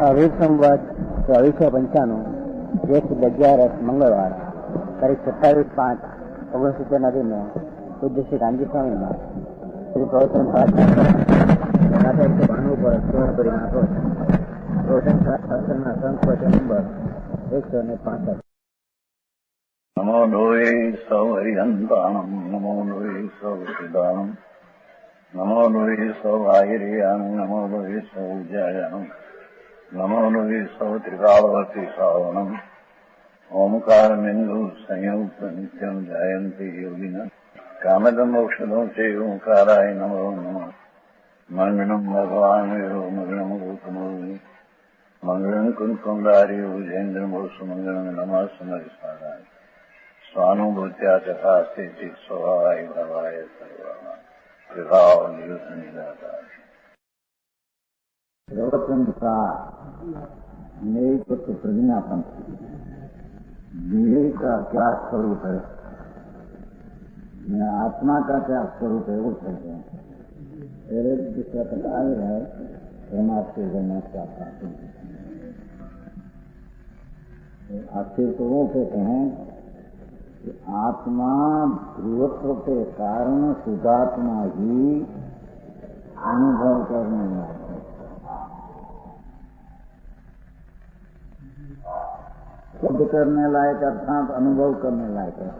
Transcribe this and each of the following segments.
વીર સંવત 2495 જ્યેષ્ઠ 11 મંગળવાર તારીખ 27/5/1970 દિને પૂજ્ય શ્રી રામજી સ્વામીમાં શ્રી પ્રવચન પ્રાર્થના માતા ભાનુ પર સ્વરી નાખો પ્રવચન શાસ્ત્રના સંસ્કૃત નંબર 165. નમો લોહે સૌ હરિહંતાણમ નમો લોહે સૌ સિદ્ધાણમ નમો લોહે સૌ આયર્યાણમ નમો લોહે સૌ જયાણમ નમો લોહે સૌ ત્રિકાળવતી શ્રાવણમ ઓમકારમેન્દુ સંયુક્ત નિત્યમ જાયંતિ યોગિના કામદમોક્ષદો चे ओंकाराय नमो नमः मंगलम भगवान मंगलम गौतमो मंगलम कुंकुंडारी उजेन्द्रमोसु मंगलम नमः समरिसाराय स्वानुभूत्या चकास्ते चित् स्वभावाय भवाय सर्वाः विभाव नियुतनिदाता प्रवचन का नेतृत्व प्रज्ञापन विवेक का क्या स्वरूप है, आत्मा का क्या स्वरूप है, वो कहते हैं. दूसरा प्रकार है परमात्मा जन्म का आखिर तो वो कहते हैं कि आत्मा ध्रुवत्व के कारण शुद्धात्मा ही अनुभव करने लायक है. शुद्ध करने लायक अर्थात अनुभव करने लायक है.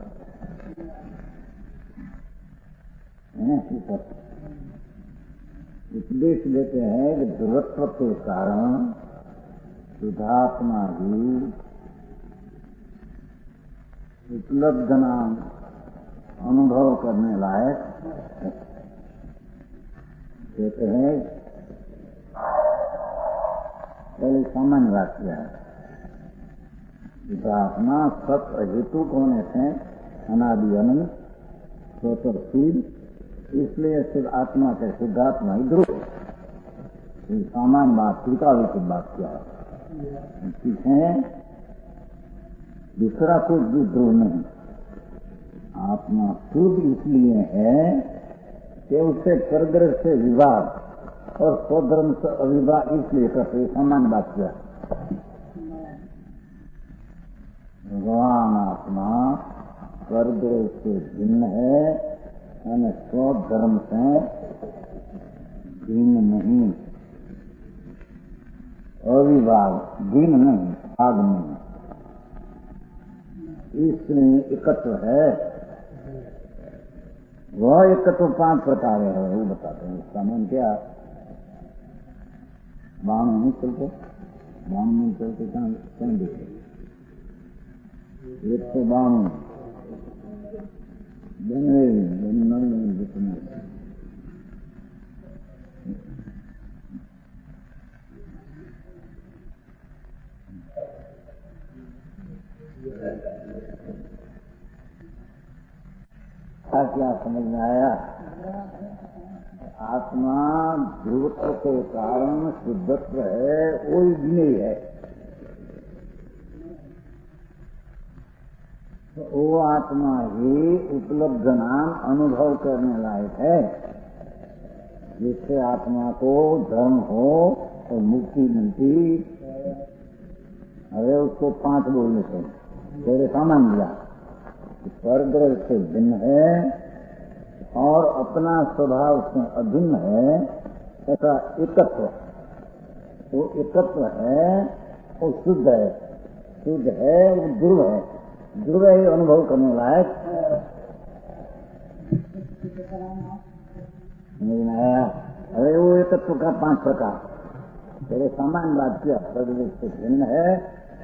उपदेश देते हैं कि ध्रुवत्व के कारण शुद्धात्मा ही उपलब्ध नाम अनुभव करने लायक कहते हैं. पहले सामान्य वाक्य है. शुद्धात्मा सत अहेतुक होने से अनादि अनंत स्वतःशील, इसलिए सिर्फ आत्मा के शुद्धात्मा ही ध्रुव. सामान्य बात टीकाविक बात क्या है, दूसरा कुछ भी ध्रुव नहीं. आत्मा शुद्ध इसलिए है कि उससे परग्रह से विवाद और स्वधर्म से अविवाद इसलिए करते. सामान्य बात क्या है. भगवान आत्मा परग्रह से भिन्न है और स्वधर्म से भिन्न नहीं. अविभाग भिन्न नहीं, भाग नहीं. इसमें एकत्व है. वह एकत्व 5 प्रकार है, वो बताते हैं. उसका नाम क्या? बाण नहीं चलते, बाण नहीं चलते कहीं देखे. एक तो बाण जितने क्या समझ में आया? आत्मा ध्रुवत्व के कारण शुद्धत्व है, वो नहीं है. तो वो आत्मा ही उपलब्ध नाम अनुभव करने लायक है. जिससे आत्मा को धर्म हो और मुक्ति मिलती. अरे उसको 5 बोलने से तेरे सामान लिया. परग्रह से भिन्न है और अपना स्वभाव से अभिन्न है. ऐसा एकत्व, वो एकत्व है, वो शुद्ध है. शुद्ध है, वो ध्रुव है. ध्रुव ही अनुभव करने लायक. अरे वो एकत्व का 5 प्रकार. तेरे सामान्य बात किया. प्रगति से भिन्न है,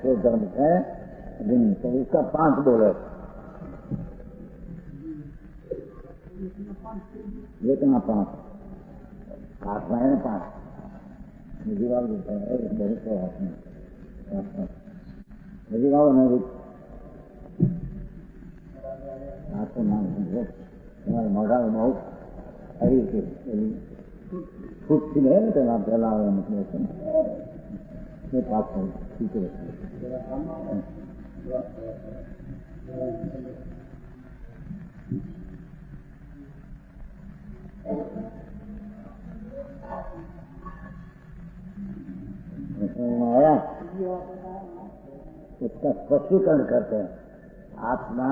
तो धर्म है भिन्न, तो इसका 5 बोले. कितना 5? 8 है ना 5. जीवा बहुत जीवाओ नहीं आपको नाम समझो. तुम्हारे मोढ़ा में बहुत हरी के फूट थी है ना, तेरा फैला हुआ मतलब से पास ठीक है. इसका स्पष्टीकरण करते हैं। आत्मा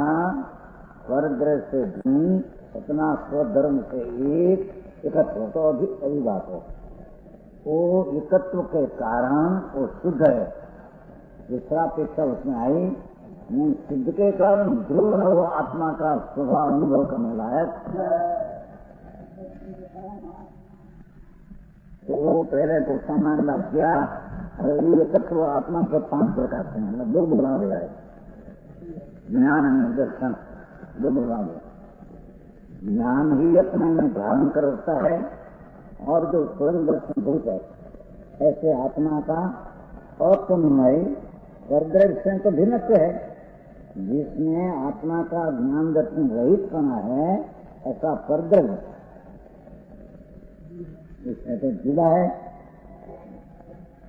परद्रव्य से भिन्न अपना स्वधर्म से एक एकत्व तो अभी बात है। वो एकत्व के कारण वो शुद्ध है। दूसरा अपेक्षा उसमें आई नहीं, सिद्ध के कारण ध्रुव वो आत्मा का स्वभाव अनुभव करने लायक। तो वो पहले तो सामान लाभ किया, ये तत्व आत्मा के 5 प्रकार से हैं। 2 भाग है, ज्ञान और दर्शन, 2 भाग है। ज्ञान ही अपने में धारण करता है और जो स्वयं दर्शन भूत है, ऐसे आत्मा का अतन्मय परद्रव्य से तो भिन्नत्व है। जिसमें आत्मा का ज्ञान दर्शन रहित बना है, ऐसा परद्रव्य इसमें तो जुदा है।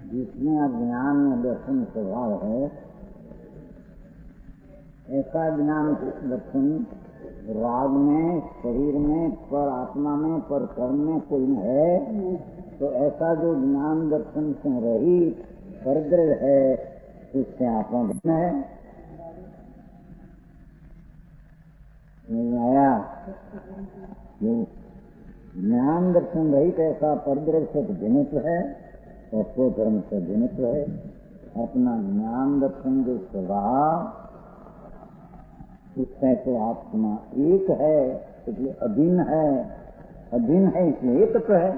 जिसमें ज्ञान में दर्शन स्वभाव है, ऐसा ज्ञान दर्शन राग में, शरीर में, पर आत्मा में, पर कर्म में कोई न है। तो ऐसा जो ज्ञान दर्शन से रहित परद्रव्य है, उससे आत्मा भिन्न है। आया ज्ञान दर्शन रहित ऐसा परद्रव्य से भिन्नत्व है और स्वधर्म से भिन्नत्व है। अपना ज्ञान दर्शन जो स्वभाव, उससे तो आत्मा एक है, इसलिए अभिन्न है। अभिन्न है इसलिए एकत्व है।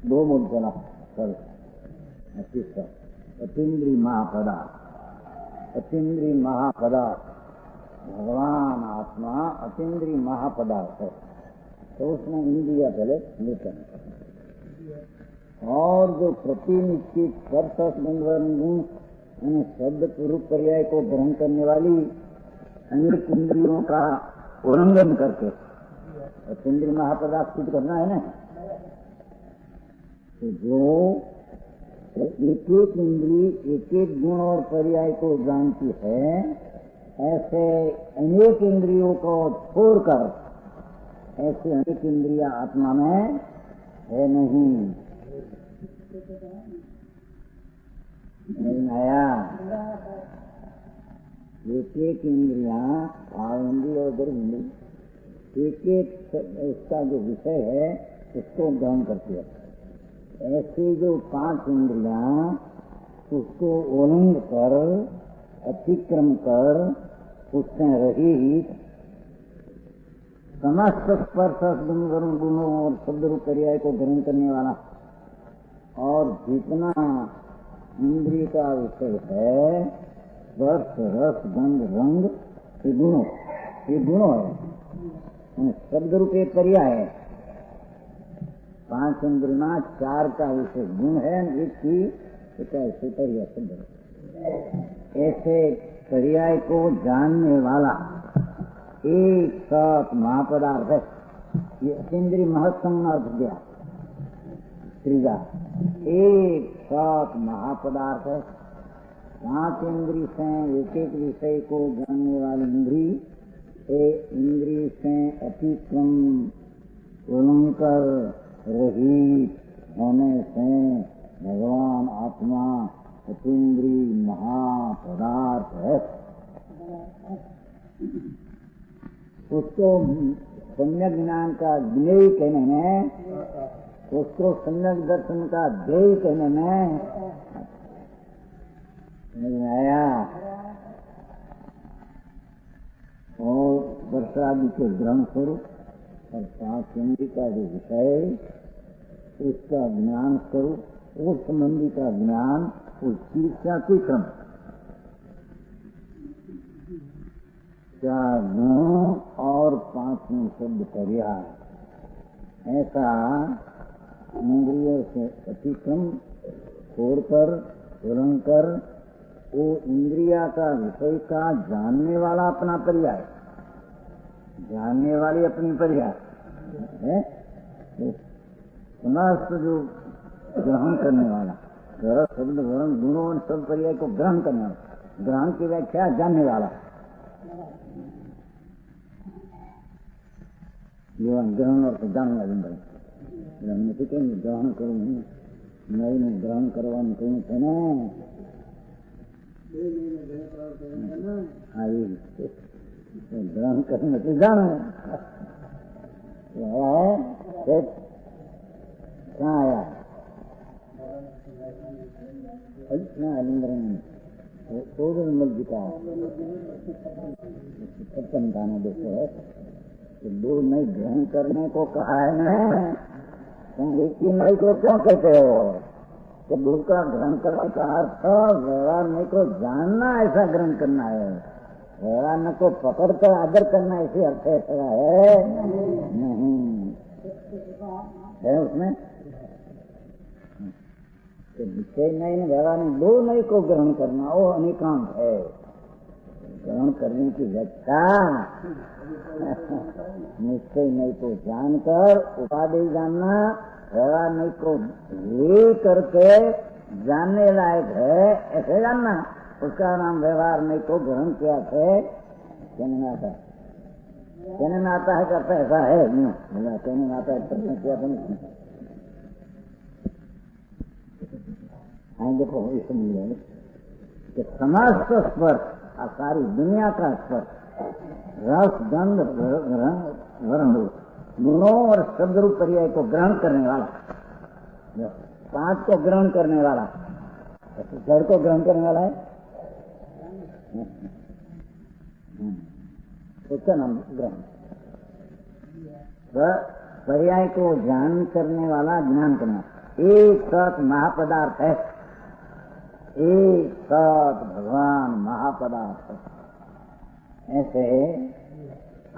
2 मूल चला कल अतीन्द्रिय महापदा। अतीन्द्रिय महापदार्थ भगवान आत्मा अतीन्द्रिय महापदार्थ है। तो उसमें इंद्रिया पहले लेते हैं। और जो प्रतिनिश्चित स्पर्श गुण शब्द रूप पर्याय को ग्रहण करने वाली अनेक इंद्रियों का उल्लंघन करके अतीन्द्रिय महापदार्थ सिद्ध करना है ना। तो जो एक एक इंद्री एक एक गुण और पर्याय को जानती है, ऐसे अनेक इंद्रियों को छोड़कर ऐसे अनेक इंद्रियां आत्मा में है नहीं आया। एक एक इंद्रियां इंद्रिय और गर्भ एक एक इसका जो विषय है उसको ग्रहण करती है। ऐसे जो 5 इंद्रियां उसको उल्लंघ कर अतिक्रम कर उससे रही समस्त स्पर्श गुणों और शब्द रूप पर्याय को ग्रहण करने वाला और जितना इंद्रिय का विषय है स्पर्श रस गंध रंग ये गुणों है। शब्द रूप एक पर्याय है। 5 इंद्रियां 4 का विषय गुण है, एक की ऐसे पर्याय शब्द। ऐसे पर्याय को जानने वाला एक साथ महापदार्थ है। ये अतीन्द्रिय महत्संग अर्थ दिया। त्रिजा एक साथ महापदार्थ है। 5 इंद्रिय से एक एक विषय को जानने वाली इंद्रिय से अतिक्रम उल्लंघन रहित होने से भगवान आत्मा अतीन्द्रिय महापदार्थ है। उसको सम्यक ज्ञान का ज्ञेय कहने में, उसको सम्यक दर्शन का ध्येय कहने में आया। और वर्षादि के ग्रहण स्वरूप और 5 इंद्रिय का जो विषय उसका ज्ञान स्वरूप उस संबंधी का ज्ञान उस चीज का क्रम 4 गुण और 5वें शब्द पर्याय ऐसा इंद्रियों से अतिक्रम छोड़कर तुरंत कर वो इंद्रिया का विषय का जानने वाला अपना पर्याय, जानने वाली अपनी पर्याय है। समस्त जो ग्रहण करने वाला शब्द वर्ण गुणों और सब पर्याय को ग्रहण करने वाला, ग्रहण की व्याख्या जानने वाला, जीवन ग्रहण और जानने वाले ग्रहण करूँ નહીં ગ્રહણ કરવાનું કહ્યું છે ને, ગ્રહણ કરીને નથી જાણું ક્યાં આવ્યા लिंगरन 14 नंबर जी का 55 देखो है तो दूर नहीं ग्रहण करने को कहा है ना, एक ही नहीं को क्यों कहते हो कि दूर का ग्रहण करने का अर्थ व्यवहार नहीं को जानना ऐसा ग्रहण करना है, व्यवहार न को पकड़ कर आदर करना ऐसे अर्थ ऐसा है नहीं है उसमें निश्चय नहीं व्यवहार में दो नहीं को ग्रहण करना वो अनिकांत है। ग्रहण करने की व्याख्या निश्चय नहीं को जानकर उपाधि जानना, व्यवहार नहीं को ले करके जानने लायक है ऐसे जानना, उसका नाम व्यवहार नहीं को ग्रहण किया थे। कहने में आता है करता ऐसा है नहीं, कहने में आता है प्रश्न किया तो नहीं। देखो इसलिए कि समस्त स्पर्श सारी दुनिया का स्पर्श रस गंध वर्ण गुणों और शब्द रूप पर्याय को ग्रहण करने वाला, 5 को ग्रहण करने वाला, जड़ को ग्रहण करने वाला है उसका नाम ग्रहण। पर्याय को ज्ञान करने वाला, ज्ञान करना। एक सत महापदार्थ है, एक सत भगवान महापदार्थ। ऐसे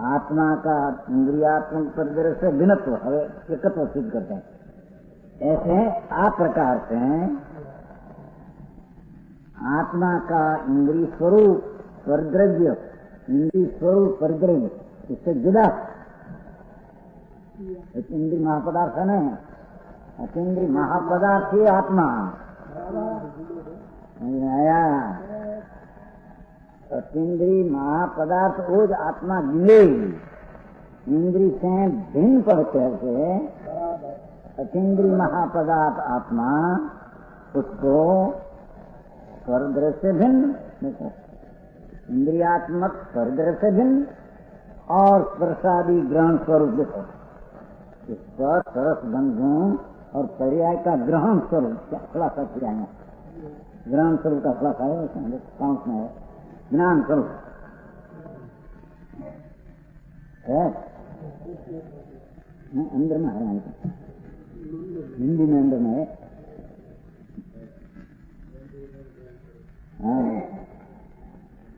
आत्मा का इंद्रियात्मक परिदृश्य से भिन्नत्व एकत्व सिद्ध करते हैं। ऐसे आप प्रकार से आत्मा का इंद्रिय स्वरूप परिद्रव्य, इंद्रिय स्वरूप परिद्रव्य इससे जुदा इंद्रिय महापदार्थ है नहीं, अतीन्द्रिय महापदार्थ ही आत्मा आया। अतीन्द्रिय महापदार्थ वो आत्मा गिरेगी, इंद्रिय से भिन्न पड़ करके अतीन्द्रिय महापदार्थ आत्मा उसको स्वरदृश्य भिन्न, इंद्रियात्मक स्वरदृश्य भिन्न और स्पर्शादि ग्रहण स्वरूप देखो, स्पर्श सरस गंधों और पर्याय का ग्रहण स्वरूप खुलासा किया है। ग्रहण स्वरूप का खुलासा है कौन में है, ज्ञान स्वरूप है अंदर में है, हिंदी में अंदर में है।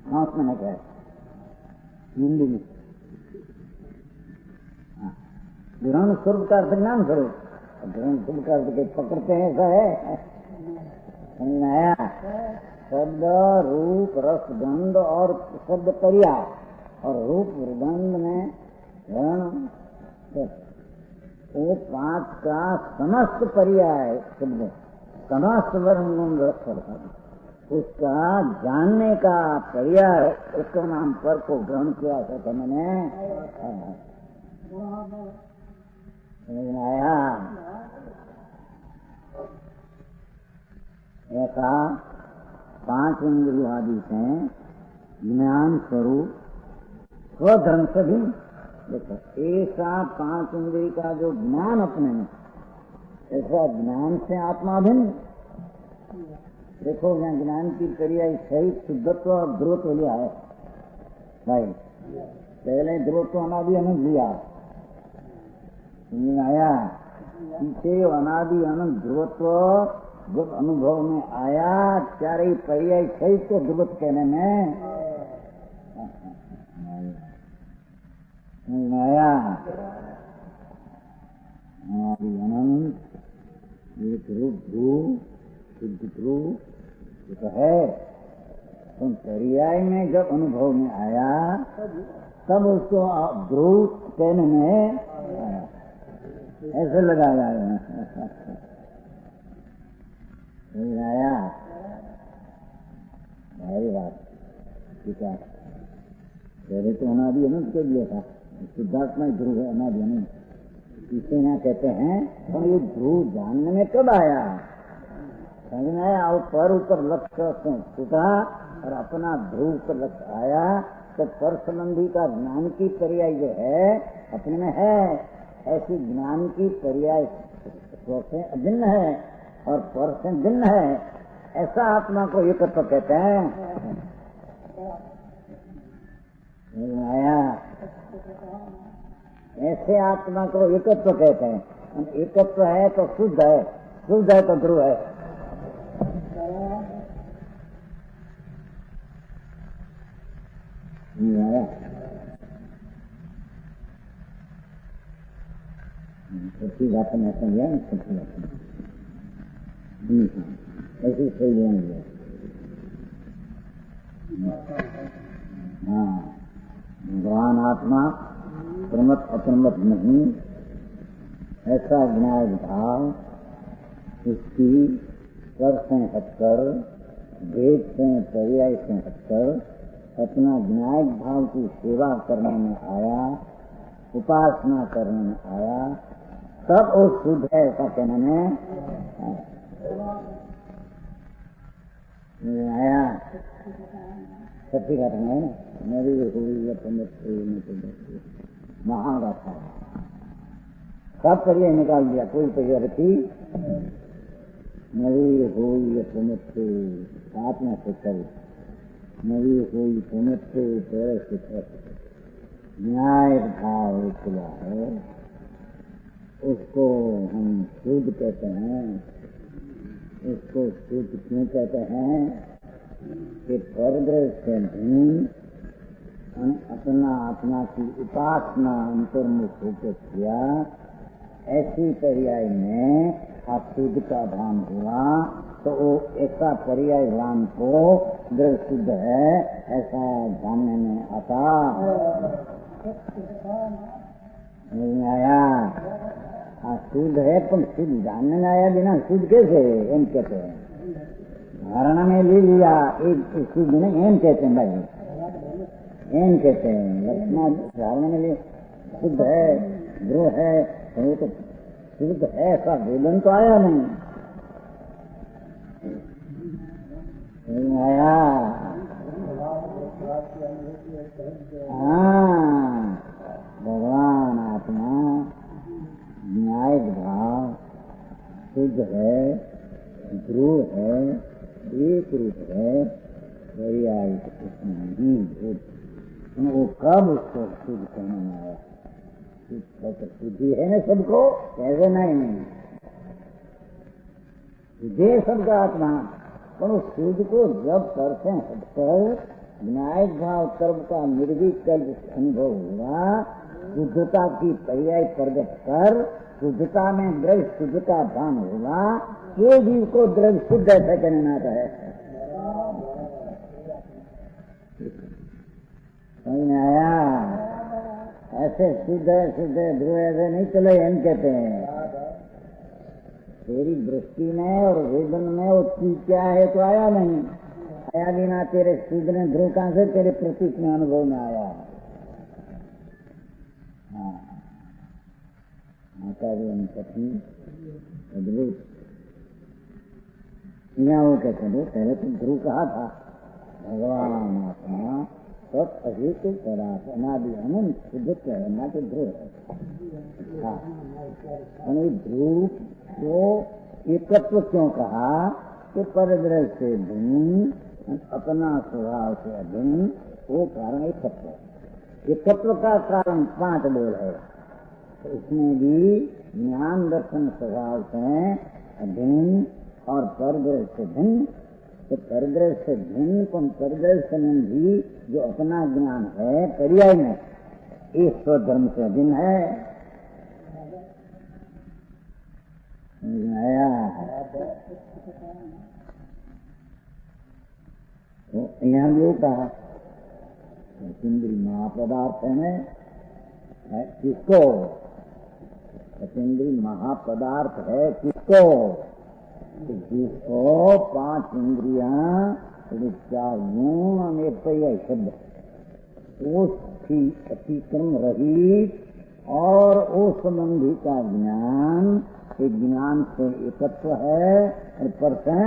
हाँ उसमें है क्या हिंदी में ग्रहण स्वरूप का अर्थ ज्ञान स्वरूप, ग्रहण स्वरूप का अर्थ पकड़ते हैं ऐसा है नया शब्द रूप रस गंध और शब्द पर्याय और रूप गंध में ग्रहण वो 5 का समस्त पर्याय शब्द समस्त वर्ण रस उसका जानने का पर्याय उसका नाम पर को ग्रहण किया था मैंने आया। ऐसा 5 इंद्रिय आदि से ज्ञान स्वरूप स्वधर्म से भी देखो, ऐसा 5 इंद्रिय का जो ज्ञान अपने में, ऐसा ज्ञान से आत्मा भिन्न। देखो यहाँ ज्ञान की क्रिया सहित शुद्धत्व और ध्रुवत्व लिया है भाई, पहले ध्रुवत्व अनादि अनंत लिया आया, पीछे अनादि अनंत ध्रुवत्व जब अनुभव में आया, चारे पर्याय सहित को ध्रुवत्व कहने में आया। अनंत एक रूप ध्रुव शुद्ध ध्रुव तो है, तो पर्याय में जब अनुभव में आया तब उसको ध्रुव कहने में आया, ऐसे लगाया आया भारी बात। ठीक है, पहले तो अनादि अनंत के लिए था, सिद्धार्थ में ध्रुव है अनादि अनंत, इसे ना कहते हैं। तो ये ध्रुव जानने में कब आया, समझ में आया। और पर ऊपर लक्ष्य से छूटा और अपना ध्रुव पर लक्ष्य आया तो पर संबंधी का ज्ञान की पर्याय जो है अपने में है, ऐसी ज्ञान की पर्याय स्व से अभिन्न है और पर से भिन्न है। ऐसा आत्मा को एकत्व कहते हैं। आया, ऐसे आत्मा को एकत्व कहते हैं। एकत्व है तो शुद्ध है, शुद्ध है तो ध्रुव है। आया, सच्ची बात में समझा, सच्ची बात ऐसी सही लेंगे। हाँ, भगवान आत्मा प्रमत अप्रमत नहीं, ऐसा ज्ञान भाव उसकी कर से हटकर, भेद से पर्याय से हटकर अपना ज्ञान भाव की सेवा करने में आया, उपासना करने में आया, तब वो शुद्ध है। ऐसा कहने में आया। सच्ची घटना है ना, मेरी हुई महागाथा सब परिचय निकाल दिया, कोई परिचय रखी मेरी हुई प्रमुख आत्मा से कर, मेरी हुई प्रमुख तेरे से कर। न्याय भाव खुला है, उसको हम शुद्ध कहते हैं। उसको शुद्ध क्यों कहते हैं कि परद्रव्य से भिन्न अपना आत्मा की उपासना अंतर्मुख होकर किया, ऐसी पर्याय में अशुद्ध का भान हुआ तो वो ऐसा पर्याय भान को द्रव्य शुद्ध है ऐसा जानने में आता। नहीं आया, शुद्ध है पर शुद्ध जानने में आया बिना शुद्ध कैसे एम कहते हैं। धारणा में ले लिया एक शुद्ध नहीं एम कहते हैं भाई, एम कहते हैं। लक्षण धारणा में ले शुद्ध है, ध्रुव है, तो वो तो शुद्ध है ऐसा वेदन तो आया नहीं। आया, हाँ, भगवान आत्मा न्याय भाव शुद्ध है, ध्रुव है, एक रूप है, पर्याय नहीं भूत। वो कब उसको शुद्ध कहने में आया? शुद्धि है ना सबको, कैसे नहीं शुद्धि है सबका आत्मा। पर उस शुद्ध को जब करते हटकर न्याय भाव कर्म का निर्विकल्प अनुभव हुआ, शुद्धता की पर्याय प्रकट कर शुद्धता में द्रव्य शुद्ध का भान हुआ, ये जीव को द्रव्य शुद्ध ऐसा कहना है। समझ में आया? ऐसे शुद्ध है ध्रुव ऐसे नहीं चले, हम कहते हैं। तेरी दृष्टि में और वेदन में वो चीज क्या है तो आया नहीं, आया बिना तेरे शुद्ध ने ध्रुव कहां से तेरे प्रतीक में अनुभव में आया। हाँ, कथी अद्भुत यहाँ वो कहते हैं पहले तो ध्रुव कहा था भगवान आत्मा सब अहित पदार्थ अनादि अनंत शुद्ध है ना तो ध्रुव है। हाँ, ध्रुव को एकत्व क्यों कहा कि परद्रव्य से भिन्न अपना स्वभाव से अभिन्न, वो कारण एकत्व। एकत्व का कारण 5 बोल है, तो उसमें भी ज्ञान दर्शन स्वभाव से अभिन्न और परद्रव्य से भिन्न। तो परद्रव्य से भिन्न कौन परद्रव्य संबंधी जो अपना ज्ञान है पर्याय में इस स्वधर्म से भिन्न है। आया तो यहाँ जो कहा सतेंद्री महापदार्थ है किसको? सतेंद्री महापदार्थ है किसको? जिसको 5 इंद्रियां, 4 गुण और 1 पर्याय शब्द, उसकी अतिक्रम रहित और उस संबंधी का ज्ञान एक ज्ञान से एकत्व है और पर से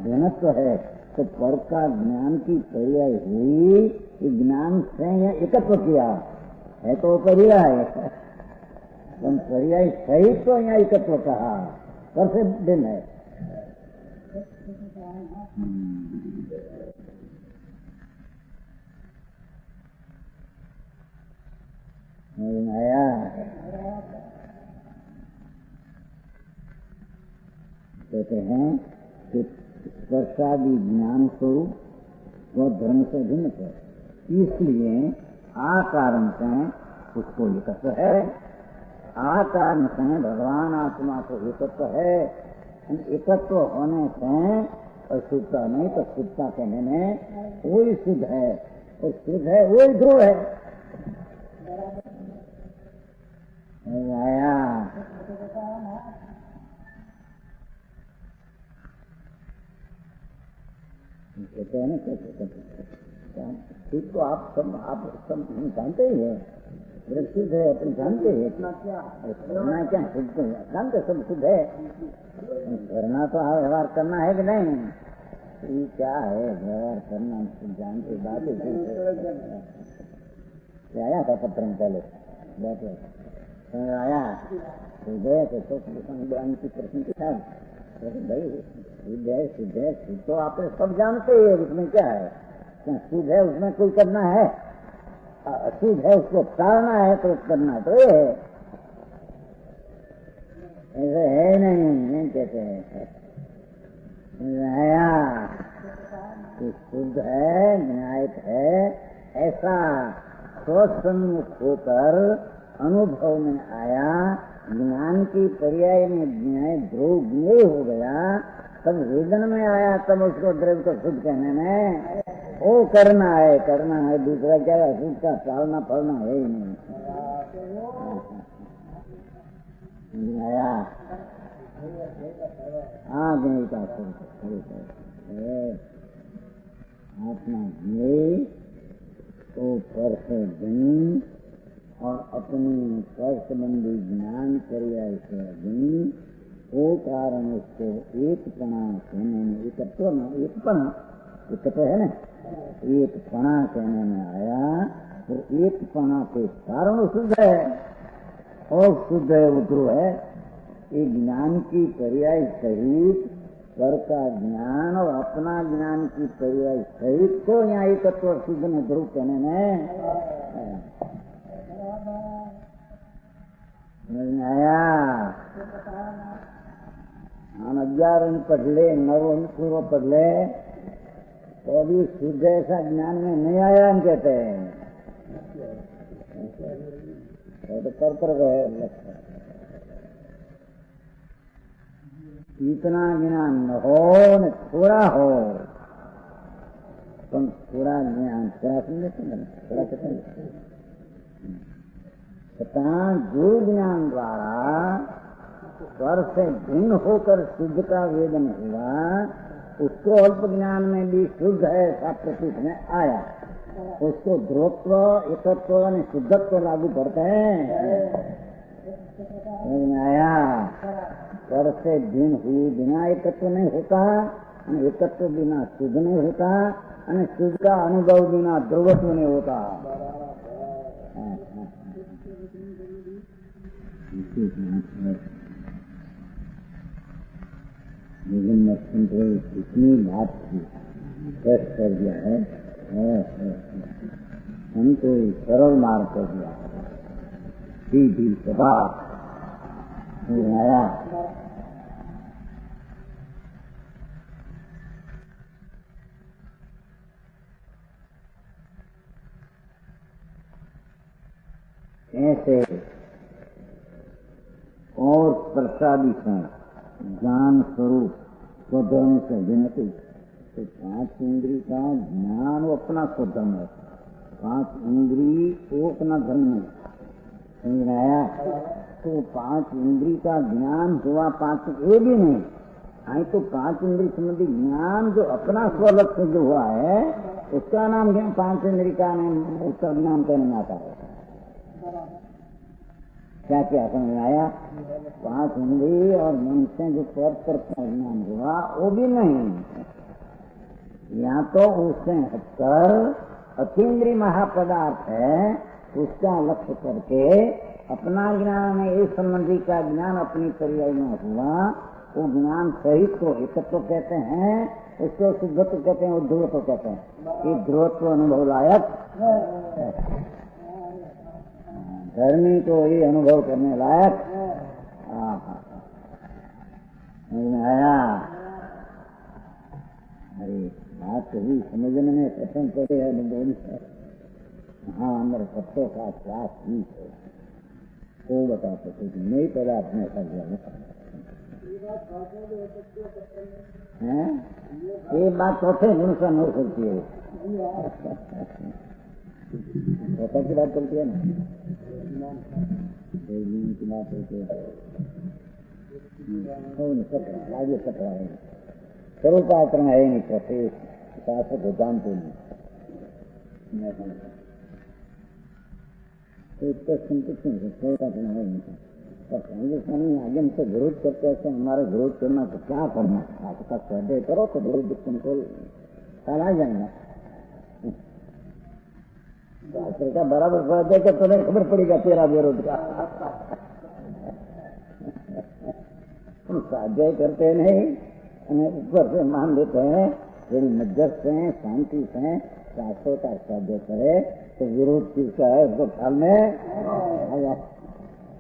भिन्नत्व है। तो पर का ज्ञान की पर्याय हुई ज्ञान से या एकत्व किया है तो पर्याय, पर्याय सहित तो यहाँ एकत्व कहा, पर से भिन्न है। आया कहते हैं कि स्पर्शादि ज्ञान स्वरूप वो धर्म से भिन्न है, इसलिए आकारण से उसको एकत्व है, आकारण से भगवान आत्मा को एकत्व है। एकत्व होने से अशुद्धता नहीं तो शुद्धता कहने में वही शुद्ध है, और शुद्ध है वही ध्रुव है। आया कहते हैं ना, शुद्ध तो आप सब जानते ही है, शुद्ध है अपन जानते हैं, इतना क्या शुद्ध जानते सब शुद्ध है। करना तो व्यवहार करना है कि नहीं, ये क्या है व्यवहार करना जानते बात आया था पत्र में पहले बैठे आया गए थे तो की प्रश्न की था भाई शुद्ध है शुद्ध तो आप सब जानते हैं, उसमें क्या है, शुद्ध है उसमें कोई करना है, अशुद्ध है उसको टालना है तो करना तो ये है, ऐसे है नहीं कहते हैं। शुद्ध है न्यायिक है ऐसा स्वसन्मुख होकर अनुभव में आया, ज्ञान की पर्याय में न्याय ध्रुव ज्ञेय हो गया, तब वेदन में आया, तब उसको द्रव्य को शुद्ध कहने में वो करना है, दूसरा क्या है अशुद्ध का टालना फलना है ही नहीं। आया ज्ञेय का आत्मा ज्ञेय तो पर से भिन्न और अपनी पर संबंधी ज्ञान पर्याय से अभिन्न, वो कारण उसको एकपणा कहने में एकत्व है ना, एकपणा कहने में आया। तो एकपणा के कारण शुद्ध है और शुद्ध है उद्रो है। एक ज्ञान की पर्याय सहित पर का ज्ञान और अपना ज्ञान की पर्याय सहित को यहाँ एकत्व शुद्ध में ध्रुव कहने में आया। हम 11 पढ़ ले 9 पूर्व पढ़ ले तो अभी शुद्ध ऐसा ज्ञान में नहीं आया, हम कहते हैं तो पर गए। इतना ज्ञान न हो न थोड़ा हो, तुम थोड़ा ज्ञान थोड़ा समझे जो ज्ञान द्वारा स्वर से भिन्न होकर शुद्ध का वेदन हुआ, उसको अल्प ज्ञान में भी शुद्ध है ऐसा प्रतीत में आया। उसको ध्रुवत्व एकत्व और शुद्धत्व लागू पड़ते हैं। आया स्वर से भिन्न हुई बिना एकत्व नहीं होता, एकत्व बिना शुद्ध नहीं होता, शुद्ध का अनुभव बिना ध्रुवत्व नहीं होता। इतनी बात थी स्पष्ट कर दिया है, हमको सरल मार्ग कर दिया सीधी सभा आया। ऐसे और प्रसादी से ज्ञान स्वरूप स्वधर्म से भिन्नति, तो 5 इंद्रिय का ज्ञान वो अपना स्वधर्म है, 5 इंद्रिय वो अपना धर्म है, समझ आया। तो 5 इंद्रिय का ज्ञान हुआ 5 ये भी नहीं आई, तो 5 इंद्रिय संबंधी ज्ञान जो अपना स्वलक्ष्य जो हुआ है उसका नाम 5 इंद्रिय का नाम उसका ज्ञान कहने में आता है। क्या क्या समझ आया? 5 उंगली और मन से जो पर ज्ञान हुआ वो भी नहीं, या तो उससे हटकर अतीन्द्रिय महापदार्थ है उसका लक्ष्य करके अपना ज्ञान इस संबंधी का ज्ञान अपनी पर्याय में हुआ, वो ज्ञान सहित को एकत्व कहते हैं, उसको शुद्धत्व कहते हैं, वो ध्रुवत्व कहते हैं। ये ध्रुवत्व अनुभव लायक धर्मी को ये अनुभव करने लायक आया। अरे बात हुई समझने में प्रथम करे है। हाँ, अंदर सत्य का श्वास ही है तो बताते थे कि नई पदार्थ में ऐसा ज्ञान है। ये बात चौथे गुण से हो सकती है, चौथा की बात चलती है ना, की बात होती है आगे सकरा है, स्वरूपाचरण है नहीं, प्रत्येक शासक को जानते नहीं। तो संतुष्ट नहीं, स्वरूपाचरण है नहीं। हिंदुस्तानी आगे हमसे विरोध करते हैं, हमारे विरोध करना तो क्या करना, आपका स्वाध्याय करो तो विरोध तुमको चला जाएगा। शास्त्र का बराबर स्वाध्याय कर तो नहीं खबर पड़ेगा तेरा विरोध का। स्वाध्याय करते नहीं, ऊपर से मान लेते हैं यदि मध्यस्थ हैं, शांति से शास्त्रों का स्वाध्याय करे तो विरोध किसका है उसको ख्याल में।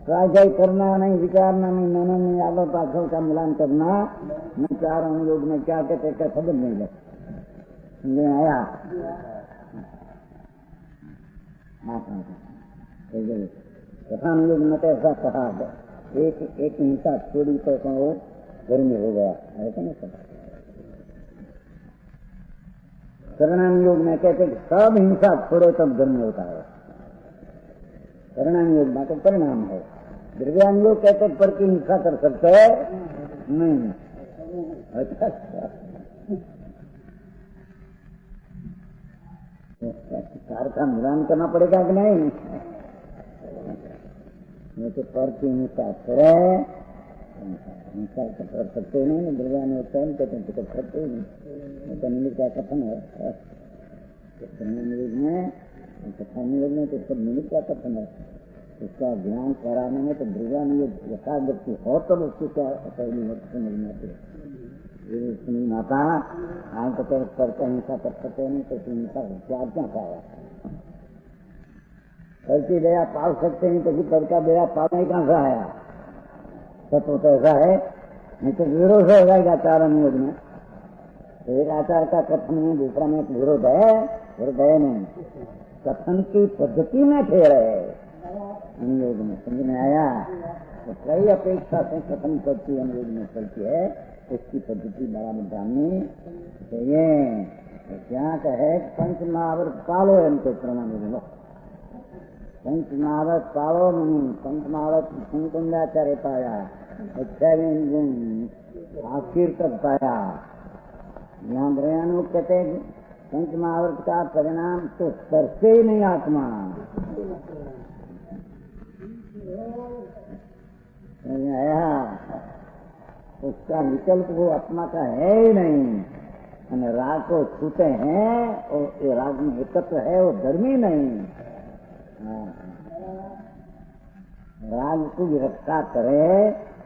स्वाध्याय करना नहीं, विचारना नहीं, मनन नहीं, आलो पाछल का मिलान करना न, चार अनुयोग में क्या कहते क्या समझ नहीं लगे, समझ में आया? कथानुयोग में तो ऐसा कहा एक हिंसा छोड़ी तो वो गर्मी हो गया, ऐसा नहीं सब। शरणानुयोग में कहते सब हिंसा छोड़ो तब गर्मी होता है, शरणानुयोग में तो परिणाम है। द्रव्यानुयोग कहते पर की हिंसा कर सकते नहीं। अच्छा, सार का मिलान करना पड़ेगा कि नहीं? तो पर की हिंसा छोड़े, हिंसा कर सकते नहीं, द्रव्यानुयोग कहते हैं तो कर सकते नहीं, तो निमित्त का कथन है। शरणानुयोग में, कथानुयोग में तो सब निमित्त का कथन है, उसका ज्ञान कराने में तो द्रव्यानुयोग यथागति हो तब उसकी क्या पहली समझ में आती है। सुनी माता आए तो करते हिंसा कर सकते नहीं तो हिंसा क्या पाया, कल की दया पाल सकते नहीं तो कल का दया पालने कहाँ से आया? सत्य तो ऐसा है, नहीं तो विरोध हो जाएगा आचार अनुयोग में। तो एक आचार का कथन में दूसरा में विरोध है, विरोध है नहीं, कथन की पद्धति में ठहर है अनुयोग में, समझ में आया? तो कई अपेक्षा से कथन करती अनुयोग में चलती है, इसकी पद्धति बराबर जाननी चाहिए। तो क्या कहे पंचमहावर्त पालो इनको प्रमाण बोलो, पंचमहावर्त पालो नहीं, पंचमहावर्त संकुंडाचार्य पाया, 26 गुण आखिर तक पाया। यहाँ द्रव्यानुयोग कहते हैं पंचमहावर्त का परिणाम तो तरसे ही नहीं आत्मा, आया उसका विकल्प वो आत्मा का है ही नहीं। राग को छूते हैं और ये राग में एकत्र है, वो धर्मी नहीं। राग की रक्षा करे,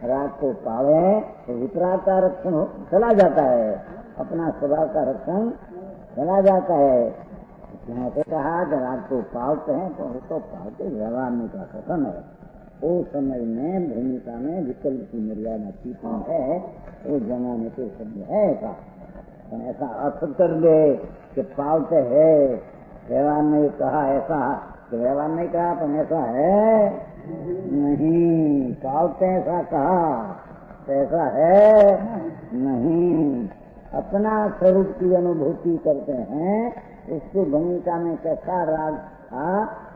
राग को पावे तो वितराग का रक्षण चला जाता है, अपना स्वभाव का रक्षण चला जाता है। यहाँ से कहा कि राग को पालते हैं तो उसको पालते व्यवहार में का कथन है। उस समय में भूमिका में विकल्प की मर्यादा ठीक है, वो जमाने के शब्द है ऐसा अर्थ कर दे कि पालते है, व्यवहार ने कहा ऐसा, व्यवहार नहीं कहा तो ऐसा है नहीं, पालते ऐसा कहा ऐसा है नहीं, अपना स्वरूप की अनुभूति करते हैं, उसकी भूमिका में कैसा राग था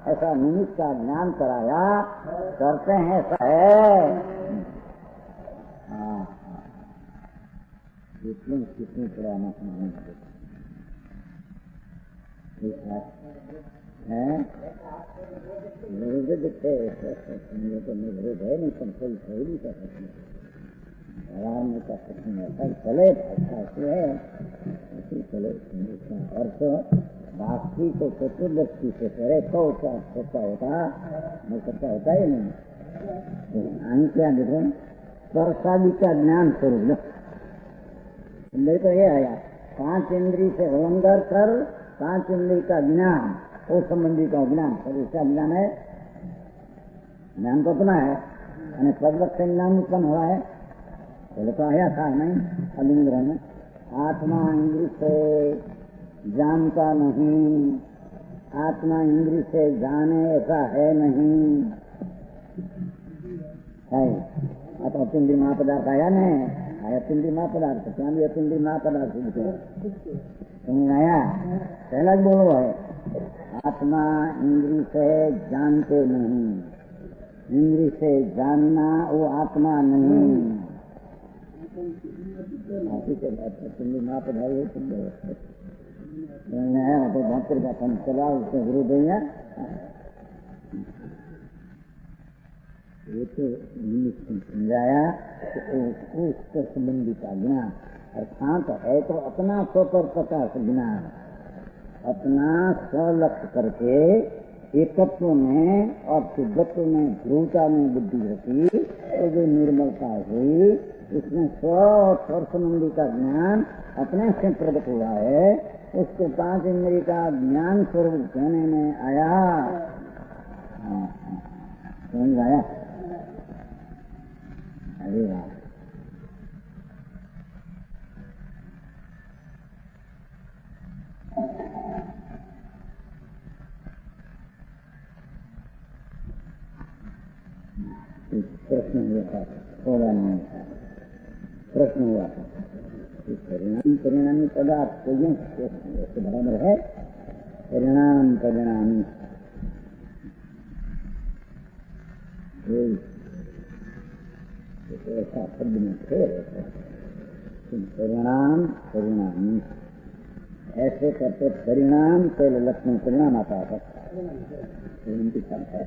ऐसा निमित्त का ज्ञान कराया करते हैं, ऐसा है। हाँ, कितनी पुराना है विरुद्ध दिखते तो विरुद्ध है नहीं, तुम कोई सही नहीं कर सकते, भगवान ने कर सकते हैं सब चले ऐसा है ऐसी चले। इसका अर्थ बाकी को चतुर्दृष्टि से करे तो क्या सच्चा होता, नहीं सच्चा होता ही नहीं। आगे क्या देखो, स्पर्शादि का ज्ञान स्वरूप मेरे को ये आया, 5 इंद्रिय से होंगर कर 5 इंद्रिय का ज्ञान, वो संबंधी का ज्ञान, पर इसका ज्ञान है, ज्ञान तो अपना है, यानी पदवत से ज्ञान उत्पन्न हुआ है, पहले तो आया था नहीं अलिंद्र में, आत्मा इंद्रिय से जानता नहीं, आत्मा इंद्रिय से जाने ऐसा है नहीं है। अब अतिंद्रिय महापदार्थ आया न, आया अतिंद्रिय महापदार्थ, क्या भी अतिंद्रिय महापदार्थ समझ आया, पहला बोलो है आत्मा इंद्रिय से जानते नहीं, इंद्रिय से जानना वो आत्मा नहीं, अतिंद्रिय महापदार्थ तो भक्ति का फल चला उसको गुरु भैया, ये तो समझाया उसके संबंधी का ज्ञान, अर्थात है तो अपना स्वपर प्रकाश ज्ञान, अपना स्वलक्ष्य करके एकत्व में और शुद्धत्व में ध्रुवता में बुद्धि रखी, तो जो निर्मलता हुई उसमें स्वर संबंधी का ज्ञान अपने से प्रकट हुआ है, उसको 5 इंद्रिय का ज्ञान स्वरूप कहने में आया। समझ आया? अरे वाह, प्रश्न हुआ था, थोड़ा नहीं था, प्रश्न हुआ था परिणामी पदार्थ तो यूं ऐसे बराबर है, परिणाम परिणामी ऐसा शब्द में थे, परिणाम परिणामी ऐसे करते, परिणाम पहले लक्ष्मण परिणाम आता है, उनकी शब्द है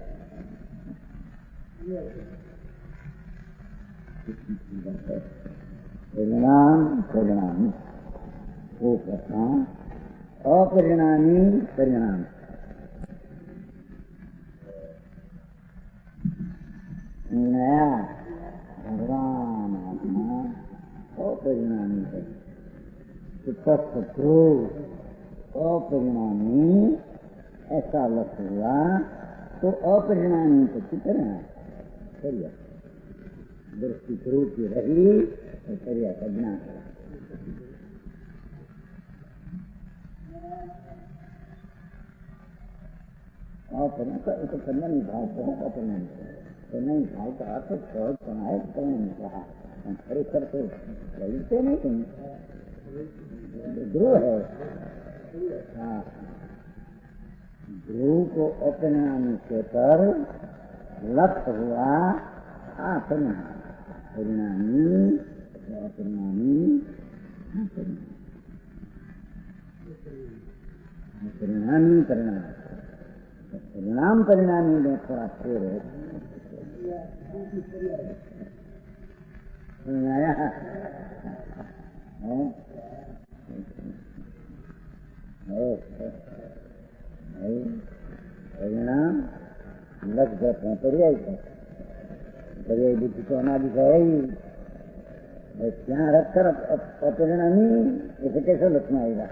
परिणाम परिणामी, वो करता अपरिणामी परिणाम, नया भगवान आत्मा अपरिणामी है, शत्रु अपरिणामी ऐसा लक्ष्य हुआ तो अपरिणामी को कितना करिए दृष्टि ध्रुव की रही तो करिया का ज्ञान है। अपरिणाम तो परिणामी भाव को अपरिणामी परिणामी भाव का अर्थ सहज बनाए परिणामी कहा, खरेखर तो बोलते नहीं तुम ध्रुव है, हाँ ध्रुव को अपरिणामी कहकर लक्ष्य हुआ परिणाम, परिणामी अपरिणामी परिणामी परिणाम, परिणाम परिणामी में थोड़ा फेर है, आया परिणाम लग जाते हैं, पर्याय पर्याय बुद्धि तो अनादि है ही, यहाँ रखकर अपरिणामी ऐसे कैसे लक्ष्मण आएगा,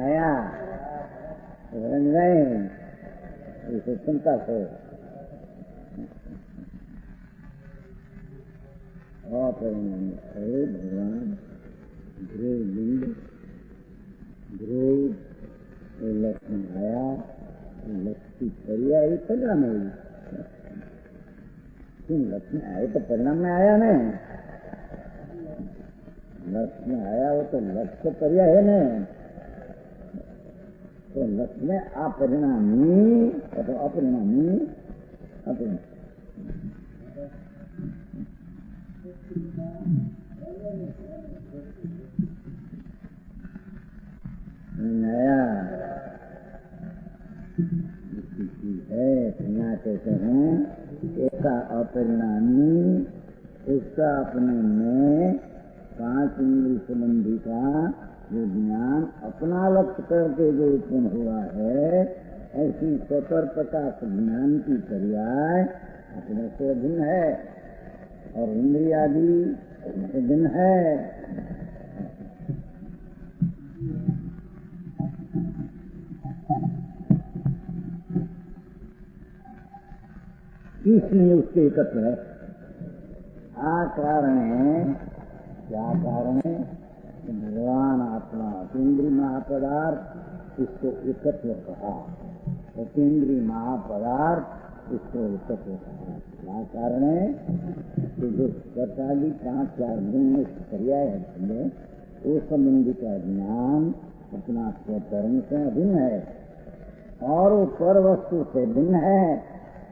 आया रंग गए इसे चिंता से अपरिणामी है भगवान ध्रुव लिंग ध्रुव लक्ष्मण आया, लक्ष्मी पर्याय परिणाम है, लक्ष्मी आए तो परिणाम में आया न, लक्ष्मी आया वो तो लक्ष्य पर्याय है न, तो लक्ष्य अपरिणामी तो अपरिणामी नया क्या कहते हैं, एका अपरिणामी, उसका अपने में 5 इंद्रिय संबंधी का जो ज्ञान अपना लक्ष्य करके जो उत्पन्न हुआ है, ऐसी स्वतर प्रकाश ज्ञान की पर्याय अपने से भिन्न है और इंद्रियादि भिन्न है। इसलिए उसके एकत्र है। कारण है, क्या कारण है? भगवान आत्मा अतीन्द्रिय महापदार्थ, इसको एकत्व कहा। अतीन्द्रिय महापदार्थ, इसको एकत्व कहा। क्या कारण है? कि जो कर्तादि 5-4 गुण में पर्याय है, वो संबंधी का ज्ञान अपना स्वतर्म से अभिन्न है और वो पर वस्तु से भिन्न है।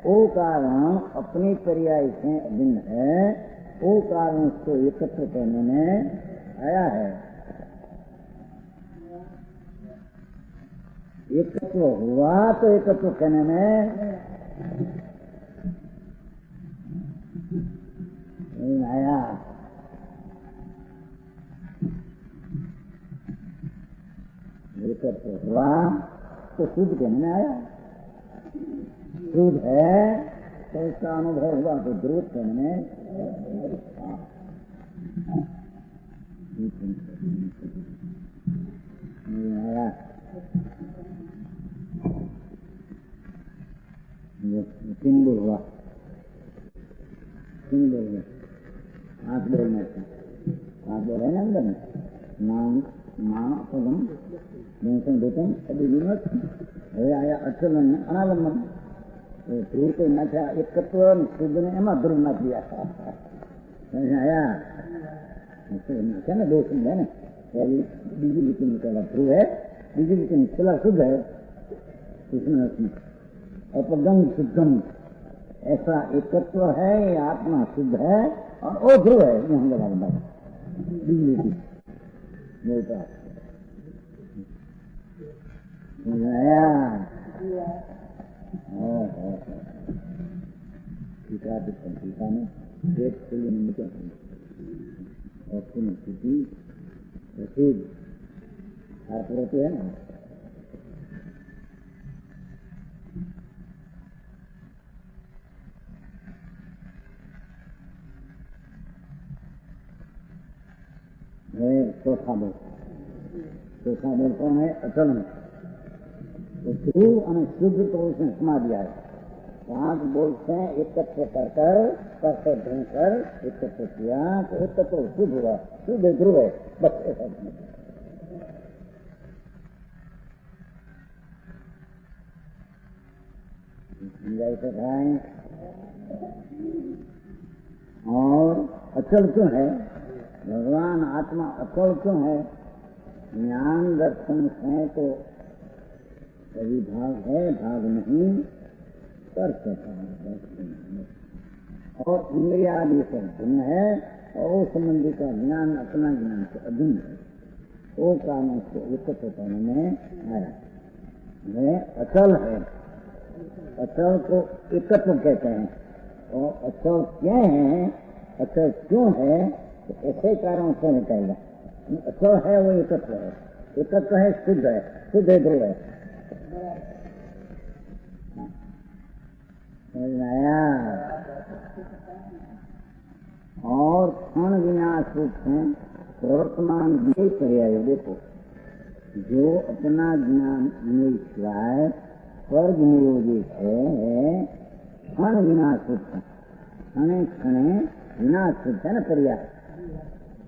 वो कारण अपनी पर्याय से अभिन्न है, वो कारण उसको एकत्र करने में आया है। एकत्व हुआ तो एकत्व करने में नहीं आया। एकत्व हुआ तो शुद्ध कहने में आया। शुद्ध है तो इसका अनुभव हुआ तो ध्रुव कहने में आया। तीन बोल हुआ, तीन बोल हुआ, 5 बोलने से 5 बोल है ना अंदर में। नाम मां पदम देतम अभी विमत आया अचलन अनालंबन। ध्रुव को न था एकत्व, शुद्ध ने एમાં ध्रुव न किया आया है ना। 2 समझ है ना। बीजी लीटी निकला ध्रुव है, बीजी लीटी निकला शुद्ध है। इसमें अपगम शुद्धम ऐसा एकत्व है, ये आत्मा शुद्ध है और वो ध्रुव है। ये हम लोग बात बीजी लीटी टीका में एक किलोमीटर और स्थिति प्रसिद्ध होती है ना। चौथा बोल कौन है? अचल में। तो ध्रुव और शुद्ध तो उसने सुना दिया है। 5 बोलते हैं एकत्र करके ढूंढकर एकत्र किया तो एकत्र शुद्ध हुआ। शुद्ध ध्रुव है, बस ऐसा समझाए। और अचल क्यों है? भगवान आत्मा अचल क्यों है? ज्ञान दर्शन से तो कभी भाग है, भाग नहीं कर सकता है। और इंद्रियादि से भिन्न है और वो संबंधी का ज्ञान अपना ज्ञान से अभिन्न है। वो कारण को एकत्र करने में आया। वह अचल है। अचल को एकत्व कहते हैं। और अचल क्या है, अचल क्यों है, तो ऐसे कारण से निकलेगा। अचल है वो एकत्व है। एकत्व है शुद्ध है, शुद्ध है ध्रुव है। और क्षण विनाश रूप से प्रवर्तमान ये पर्याय देखो, जो अपना ज्ञान निश्चय स्वर्ग नियोजित है, क्षण विनाश रूप से, क्षणे क्षणे विनाश रूप है ना पर्याय।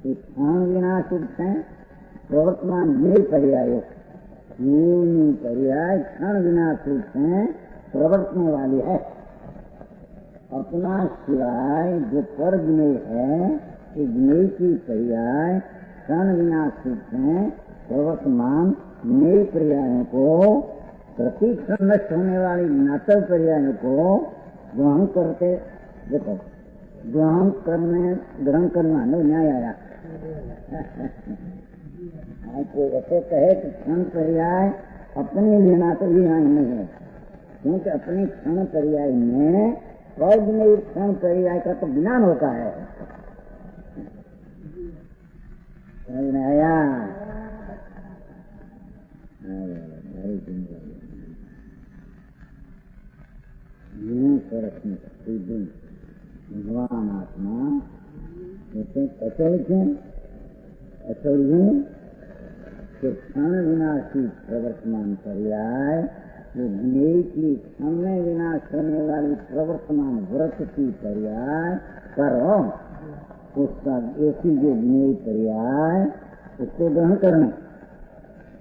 क्षण विनाश रूप से प्रवर्तमान ये पर्याय, पर्याय क्षण विनाश रूप से प्रवर्तने वाली है। अपना सिवाय जो पर ज्ञेय है, ज्ञेय की पर्याय क्षण विनाश रूप से प्रवर्तमान ज्ञेय पर्यायों को, प्रतिक्षण नष्ट होने वाली ज्ञातव्य पर्यायों को ग्रहण करके देखो, ग्रहण करना नो न्याय आया। आपको ऐसे कहे कि क्षण पर्याय अपने लेना तो भी यहाँ नहीं है, क्योंकि अपने क्षण पर्याय में स्वर्ग में क्षण पर्याय का तो ज्ञान होता है। समझ में आया? भगवान आत्मा अचल क्यों? अचल क्यों? कि क्षण विनाशी प्रवर्तमान पर्याय, जो ज्ञेय की क्षण में विनाश होने वाली प्रवर्तमान व्रत की पर्याय करो, उसका ऐसी जो ज्ञेय पर्याय उसको ग्रहण करना,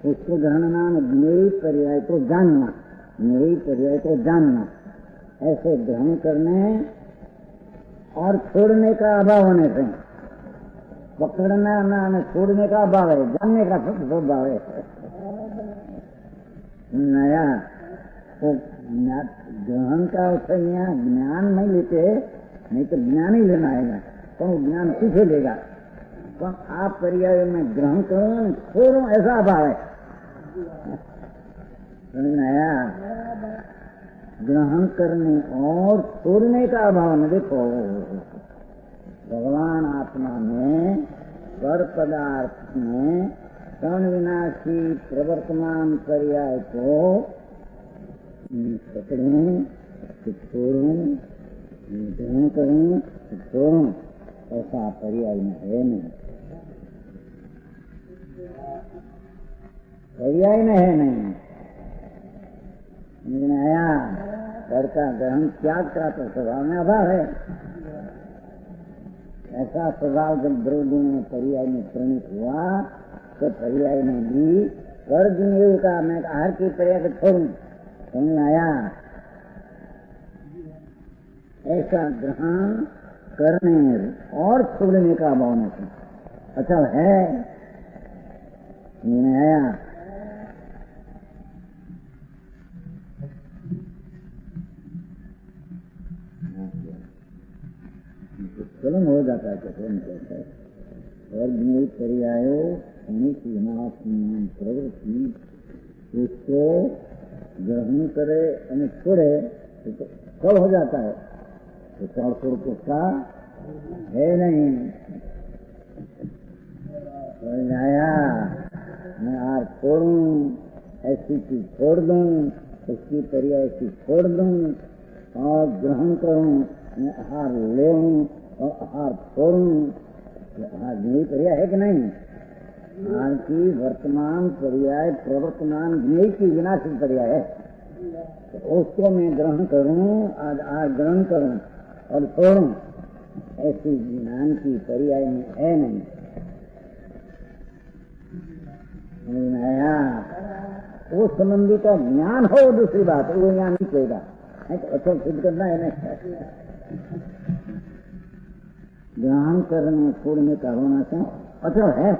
उसको ग्रहण नाम ज्ञेय पर्याय को जानना, ज्ञेय पर्याय को जानना, ऐसे ग्रहण करने और छोड़ने का अभाव होने से, पकड़ना ना छोड़ने का अभाव है, जानने का स्वभाव है। नया तो ग्रहण का यहाँ ज्ञान नहीं लेते, नहीं तो ज्ञान ही लेना है, तो ज्ञान पीछे लेगा। तो आप पर्याय में ग्रहण करो छोड़ो ऐसा अभाव है। नया ग्रहण करने और छोड़ने का अभाव न देखो। भगवान आत्मा में पर पदार्थ में क्षण विनाशी प्रवर्तमान पर्याय को पकड़ूं तो छोड़ूं, ग्रहण करूं तो छोड़ूं, ऐसा पर्याय में है नहीं, पर्याय में है नहीं। आया कर का ग्रहण त्याग का तो स्वभाव में अभाव है। ऐसा स्वभाव जब द्रव्य में पर्याय में प्रणीत हुआ तो पर्याय में भी कर ज्ञेय का मैं हर की पर्याय को छोड़ूं, समझ आया? ऐसा ग्रहण करने और छोड़ने का अभाव नहीं। अच्छा है, समझ आया? स्वयं हो जाता है, कैसे नहीं कहता है। और ज्ञेय पर्यायो प्रवृत्ति उसको ग्रहण करे और छोड़े तो कब हो जाता है? तो चार स्वरूप उसका है नहीं। आया मैं आज छोड़ूं, ऐसी चीज छोड़ दूं, उसकी पर्याय ऐसी छोड़ दूं और ग्रहण करूं, मैं आहार ले और आहार छोड़ूं, आहार ज्ञेय पर्याय है कि नहीं? आहार की वर्तमान पर्याय प्रवर्तमान ज्ञेय की विनाशी पर्याय है, तो उसको मैं ग्रहण करूं, आज ग्रहण करूं और छोड़ूं, ऐसी ज्ञान की पर्याय में है नहीं। आया वो संबंधी का ज्ञान हो दूसरी बात, वो यहाँ नहीं कहेगा, अच्छा सिद्ध करना है नहीं। ग्रहण करने छोड़ने का होना से अच्छा है।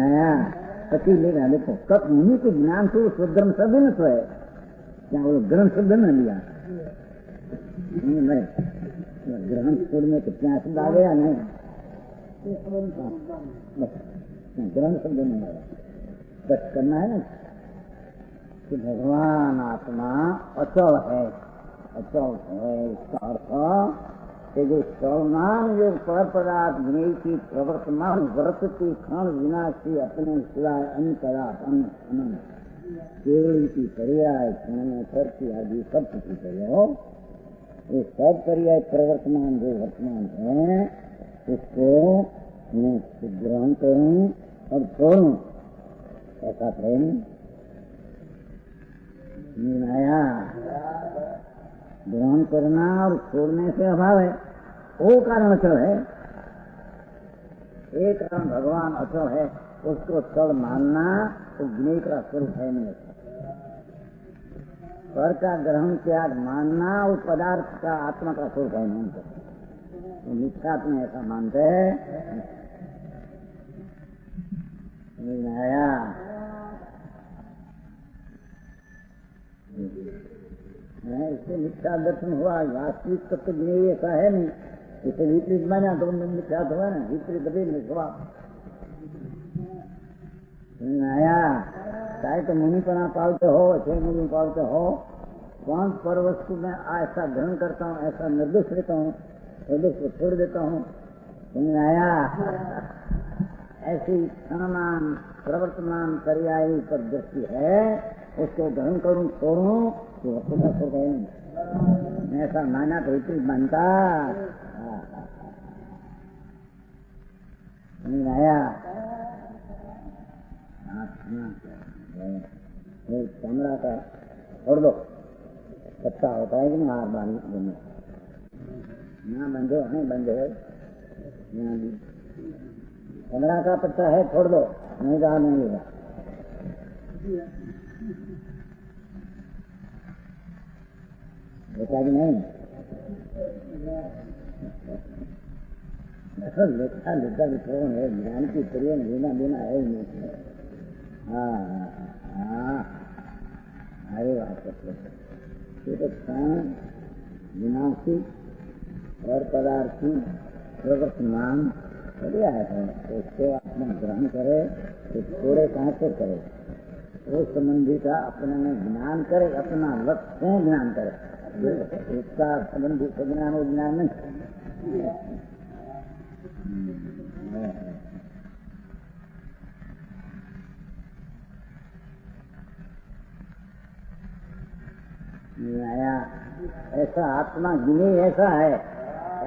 आया पति लेगा, देखो कब मुनि के ज्ञान तो स्वधर्म शब्द न तो है, क्या वो ग्रहण शब्द न लिया? ग्रहण छोड़ने को क्या शब्द आ गया? नहीं, ग्रहण शब्द नहीं आया, बस करना है ना कि भगवान आत्मा अचल है, अचल है। इसका अर्थ जो सर्वनाम योग पर पदार्थ ज्ञेय की प्रवर्तमान व्रत की क्षण विनाशी अपने सिवाय अंतरात केवल की पर्याय क्षण में करती आदि सब की पर्याय, ये सब पर्याय प्रवर्तमान जो वर्तमान है उसको मैं ग्रहण करूं और छोड़ूं, ऐसा प्रेम आया। ग्रहण करना और छोड़ने से अभाव है, वो कारण अचल है। एक कारण भगवान अचल है, उसको चल मानना तो ज्ञेय का स्वरूप है नहीं। पर का ग्रहण त्याग मानना उस पदार्थ का आत्मा का स्वरूप है नहीं। तो मिथ्यात्म ऐसा मानते हैं। आया इससे मिथ्या दर्शन हुआ, वास्तविक तत्व ज्ञेय ऐसा है नहीं, इसे विपरीत माना तो मिथ्या हुआ ना, विपरीत कभी नहीं हुआ। आया चाहे तो मुनिपना पालते हो, छह मुनि पालते हो, कौन पर वस्तु में ऐसा ग्रहण करता हूँ, ऐसा निर्दोष लेता हूँ, निर्दोष को छोड़ देता हूँ। समझ आया? ऐसी क्षणमान प्रवर्तमान पर्यायी पर दृष्टि है, उसको ग्रहण करूं छोड़ू तो वस्तु का छोड़ गए। ऐसा माना तो विपरीत बनता। समझ आया? चमड़ा का छोड़ दो, पत्ता होता है कि नहीं, हार बारी ना बंधे नहीं बंधे, चमड़ा का पत्ता है छोड़ दो, नहीं रहा नहीं होगा। होता कि नहीं? लेखा लेखा विषय है, ज्ञान की प्रिय लेना देना है ही नहीं। हाँ अरे बात ये तो क्षण विनाशी और पदार्थी प्रवर्तमान बढ़िया है। तो उसको अपना ग्रहण करे तो थोड़े कहाँ से करे, वो संबंधी का अपने में ज्ञान करे, अपना लक्ष्य ज्ञान करे। उसका संबंधी से ज्ञान हो, ज्ञान नहीं। आया ऐसा आत्मा गिने ऐसा है,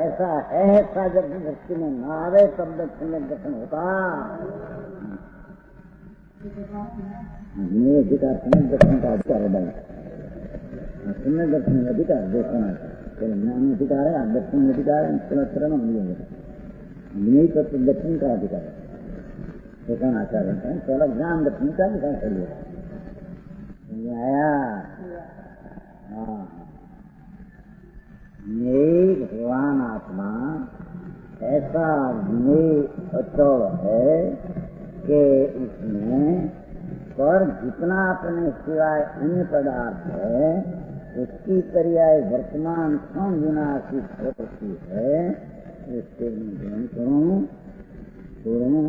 ऐसा है ऐसा जब दृष्टि में न आवे तब दर्शन में दर्शन होता। गिने अधिकार समय दर्शन का अधिकार है, समय दर्शन में अधिकार देखना ज्ञान अधिकार है, दर्शन में अधिकार है, चरण गिने तत्व दर्शन का अधिकार है। देखना आचार्य है पहला ज्ञान दर्शन का अधिकार है। आया ये भगवान आत्मा ऐसा ज्ञेय अचल है कि इसमें पर जितना अपने सिवाय अन्य पदार्थ है उसकी पर्याय वर्तमान क्षण विनाशी होती है, उसके ग्रहण करूं छोड़ू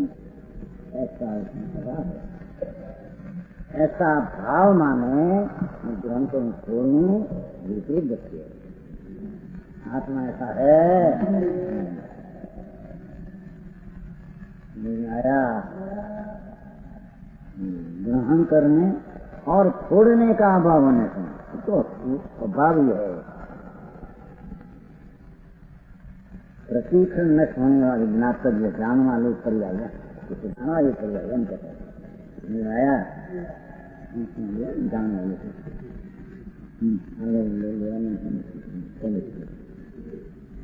ऐसा है। ऐसा भाव माने ग्रहण करूं छोड़ू विपरीत दृष्टि है। आत्मा ऐसा है आया ग्रहण करने और छोड़ने का अभाव होने से तो अभाव ही है। प्रतीक्षण नष्ट होने वाली ज्ञातक जान वाले पर्याय जान वाले पर्याय आया जान वाले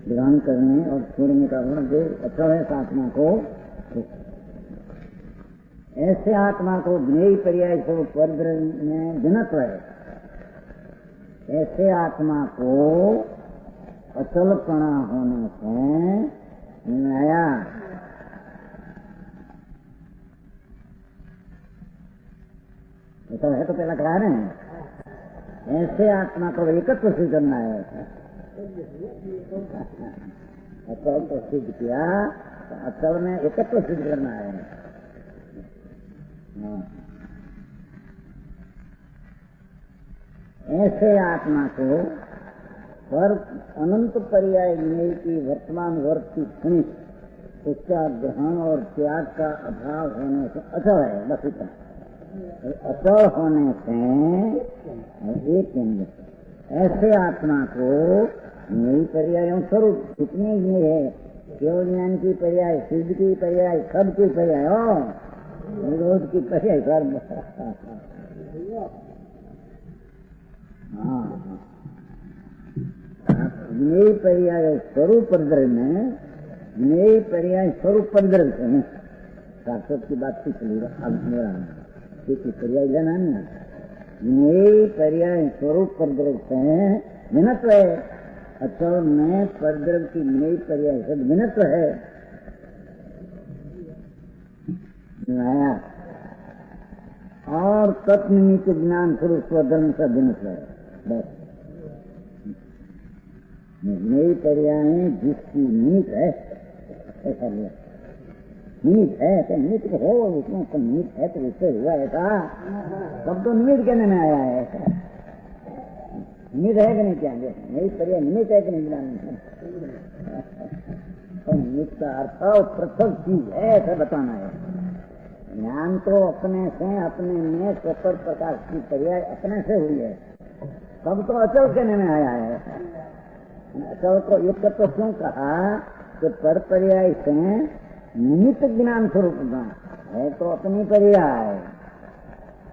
ग्रहण करने और छोड़ने का गुण जो अच्छा है आत्मा को, ऐसे आत्मा को ज्ञेय पर्याय स्वरूप परब्रह्म में भिन्नत्व है। ऐसे आत्मा को अचलपना होने से आया ऐसा है तो पहला कहा रहे हैं। ऐसे आत्मा को एकत्व सिद्ध करना है। अचल तो सिद्ध किया तो अचल में एकत्व सिद्ध करना है। ऐसे आत्मा को पर अनंत पर्याय ज्ञेय की वर्तमान वर्ग की क्षणिक उसका ग्रहण और त्याग का अभाव होने से अचल है। बस इतना अचल होने से एक केंद्र ऐसे आत्मा को नई पर्यायों स्वरूप कितने ज्ञेय है, केवल ज्ञान की पर्याय, सिद्ध की पर्याय, सब की पर्याय हो, निरोध की पर्याय सर्व। ज्ञेय पर्याय स्वरूप परद्रव्य में ज्ञेय पर्याय स्वरूप परद्रव्य से नहीं शास्त्र की बात की चली अब मेरा पर्याय लेना नहीं। ज्ञेय पर्याय स्वरूप परद्रव्य से भिन्नत्व है। अचल में परद्रव्य की ज्ञेय पर्याय से भिन्नत्व है। और तत्निमित्त ज्ञान स्वरूप स्वधर्म से भिन्नत्व है। बस ज्ञेय पर्याय जिसकी नीत है ऐसा लिया निमित्त है तो निमित्त हो उसमें तो निमित्त है तो उससे हुआ ऐसा सब तो निमित्त कहने में आया है ऐसा निमित्त है कि नहीं क्या नहीं पर्याय निमित्त है कि नहीं ज्ञान तो निमित्त का अर्थ पृथक चीज है ऐसा बताना है। ज्ञान तो अपने से अपने में स्वपर प्रकाश की पर्याय अपने से हुई है सब तो अचल कहने में आया है। अचल को एक तो क्यों कहा कि पर पर्याय से निमित्त ज्ञान स्वरूप है तो अपनी पर्याय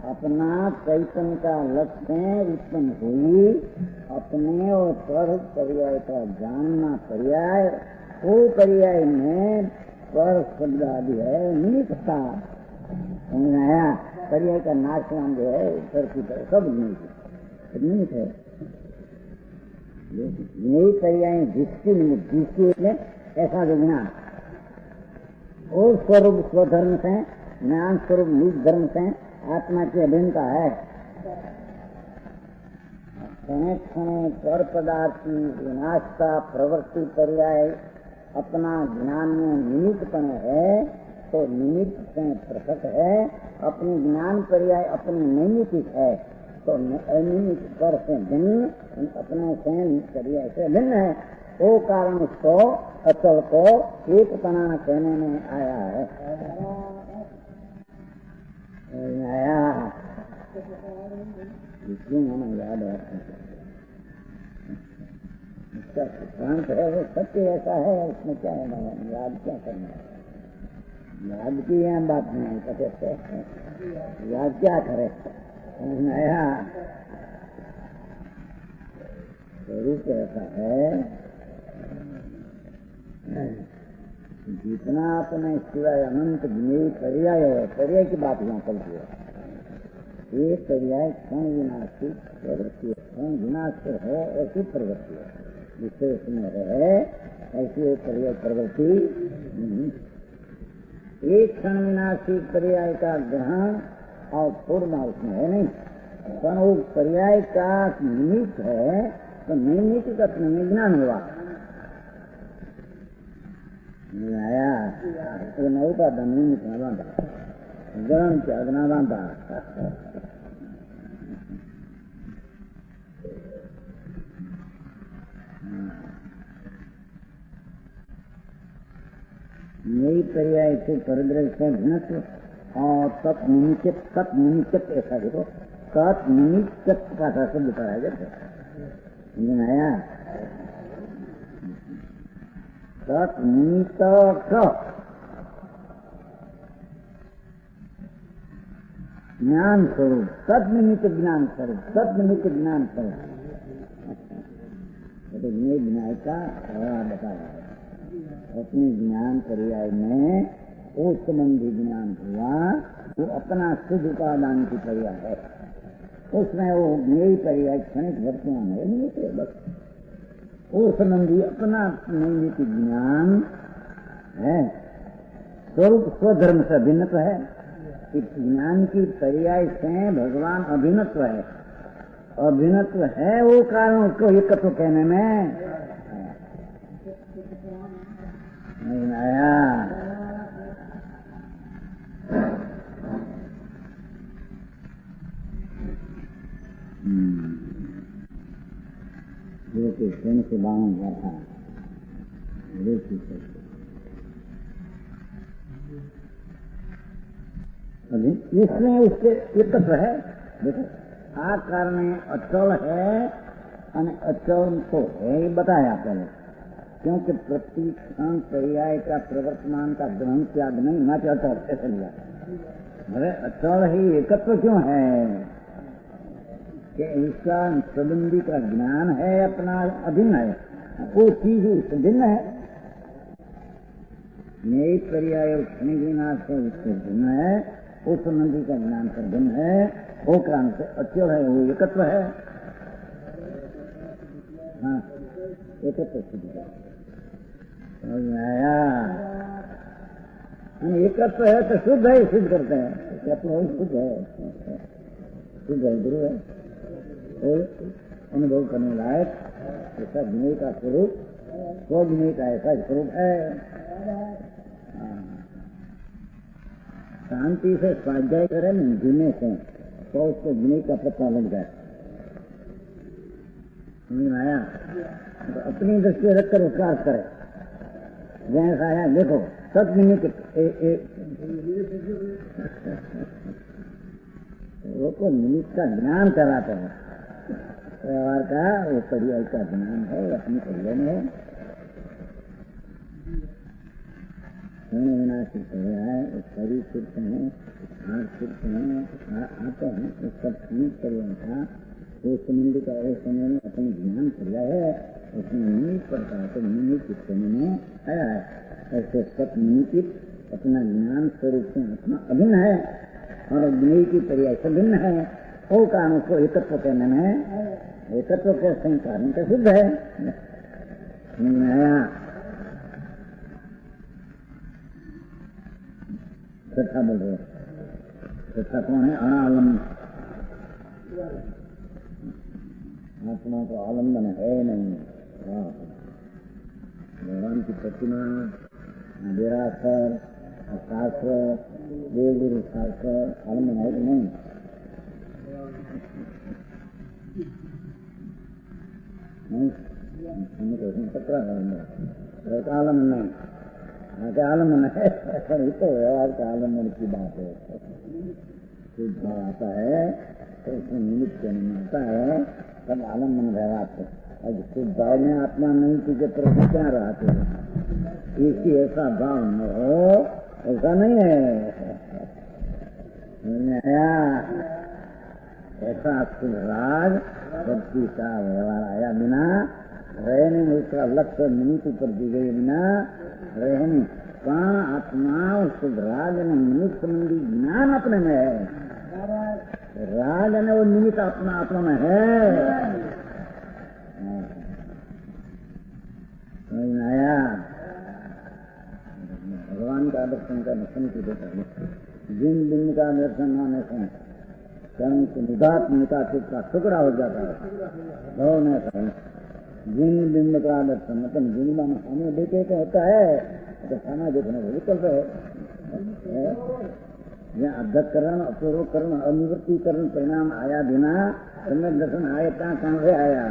अपना चैतन्य का लक्ष्य उत्पन्न हुई अपने और पर पर्याय का जानना पर्याय वो पर्याय में पर शब्द आदि है निमित्त था समझाया पर्याय का नाश नाम जो है ऊपर की तरफ सब निमित्त है यही पर्याय जिसके ऐसा जो ज्ञान और स्वरूप स्वधर्म से ज्ञान स्वरूप निज धर्म से आत्मा की अभिन्नता है। क्षणे क्षणे पर पदार्थ की विनाशता प्रवृत्ति पर्याय अपना ज्ञान में निमित्तपन है तो निमित्त से पृथक है अपनी ज्ञान पर्याय अपनी नैमित्तिक है तो अनिमित पर से भिन्न अपने से पर्याय से भिन्न है वो कारण उसको अचल को एक तना कहने में आया है। इसलिए हमें याद है इसका सिद्धांत है वो सत्य ऐसा है उसमें क्या है याद क्या करना है याद की यह बात नहीं कहते याद क्या करे आया स्वरूप ऐसा है जितना अपने सिवाय अनंत ज्ञेय पर्याय है पर्याय की बात यहाँ चलती है ये पर्याय क्षण विनाशी प्रवृत्ति क्षण विनाश है ऐसी प्रवृत्ति है जिससे उसमें रहे ऐसी पर्याय प्रवृत्ति एक क्षण विनाशी पर्याय का ग्रहण और पूर्ण उसमें है नहीं पर वो पर्याय का निमित्त है तो निमित्त का अपने ज्ञान हुआ आया तो नौका निमित्त न बांधा ग्रहण के अग्ना बांधा यही पर्याय से परिदृश्य घनत्व और तत्निमित्त ऐसा देखो तत्निमित्त का शब्द कराया जाता आया तत्निमित्त ज्ञान स्वरूप तत्निमित्त ज्ञान स्वरूप तत्निमित्त ज्ञान स्वरूप तो ये ज्ञान का बताया है अपने ज्ञान पर्याय में वो संबंधी ज्ञान हुआ वो अपना शुद्ध उपादान की पर्याय है उसमें वो ज्ञेय पर्याय क्षणिक वर्तमान है नहीं तो बस वो संबंधी अपना नैमित ज्ञान है स्वरूप स्वधर्म से भिन्नत्व है ज्ञान की पर्याय से भगवान अभिन्नत्व है अभिन्नत्व है वो कारण उसको एकत्व कहने में नहीं आया जो कि स्वयं से बांध गया था इसमें उसके एकत्व है देखो आकार में अचल है अचल तो है ही बताया पहले क्योंकि प्रति क्षण पर्याय का प्रवर्तमान का ग्रहण त्याग नहीं न अचल ऐसे लिया अरे अचल ही एकत्व क्यों है कि उसका संबंधी का ज्ञान है अपना अभिन्न है वो चीज उससे भिन्न है नई पर्याय क्षण विनाश से उससे भिन्न है वो संबंधी का ज्ञान से भिन्न है वो कारण से अचल है वो एकत्व है हाँ एकत्व सिद्ध आया एकत्व है तो शुद्ध है सिद्ध करते हैं एकत्व है शुद्ध है शुद्ध है गुरु है और अनुभव करने लायक ऐसा ज्ञेय का स्वरूप स्वज्ञेय का ऐसा स्वरूप है शांति से स्वाध्याय करे न जीने से तो उसको जीने का पता लग जाए। समझ में आया? तो अपनी दृष्टि रखकर उपकार करे। जैसा आया देखो सब निमित्त वो को निमित्त का ज्ञान कराते हैं। व्यवहार का वो पर्याय का ज्ञान है, अपनी पर्याय में है। विनाशित है, शरीर सिद्ध है, हाथ सिद्ध है, आते हैं तो सब ठीक पर्याय था। वो संबंधी का एक समय में अपनी ज्ञान पर्याय है, उसमें निमित्त पड़ता है तो निमित्त समय में आया है। ऐसे सब निमित्त अपना ज्ञान स्वरूप से अपना अभिन्न है और ज्ञेय की पर्याय से भिन्न है। वो कारण उसको एकत्व कहने में एकत्व के संकार का सिद्ध है। आया छठा बोल रहे, छठा कौन है? अनालम। आत्मा को आलम्बन है नहीं। भगवान की प्रतिमा, विरासर, शास्त्र, देव गुरु शास्त्र आलम्बन है कि नहीं? पकड़ा है आलम्बन नहीं, क्या आलम्बन है? तो व्यवहार का आलम्बन की बात है। शुद्ध भाव आता है तो उसमें निमित्त नहीं आता है, तब आलम्बन व्यवहार से। और शुद्ध भाव में आत्मा नहीं तुझे प्रति क्या रहा तुझे इसी ऐसा भाव न हो, ऐसा नहीं है। आया ऐसा राग शक्ति का व्यवहार आया बिना रहने, उसका लक्ष्य निमित्त पर दी गई बिना रहने का आत्मा उस राग ने निमित्त संबंधी ज्ञान अपने में है। राग ने वो निमित्त अपना आत्मा में है। आया भगवान का दर्शन का निशन की देता है। जिन दिन का दर्शन होने से कर्म की निदात्मिका का टुकड़ा हो जाता है। जिन बिंब का दर्शन मतलब जिंदा में हमें देखे के होता है तो खाना देखने को विकल्प है। यहाँ अध्यकरण, अपूर्वकरण, अनिवृत्तिकरण परिणाम आया बिना सम्यक दर्शन आए कहाँ से आया?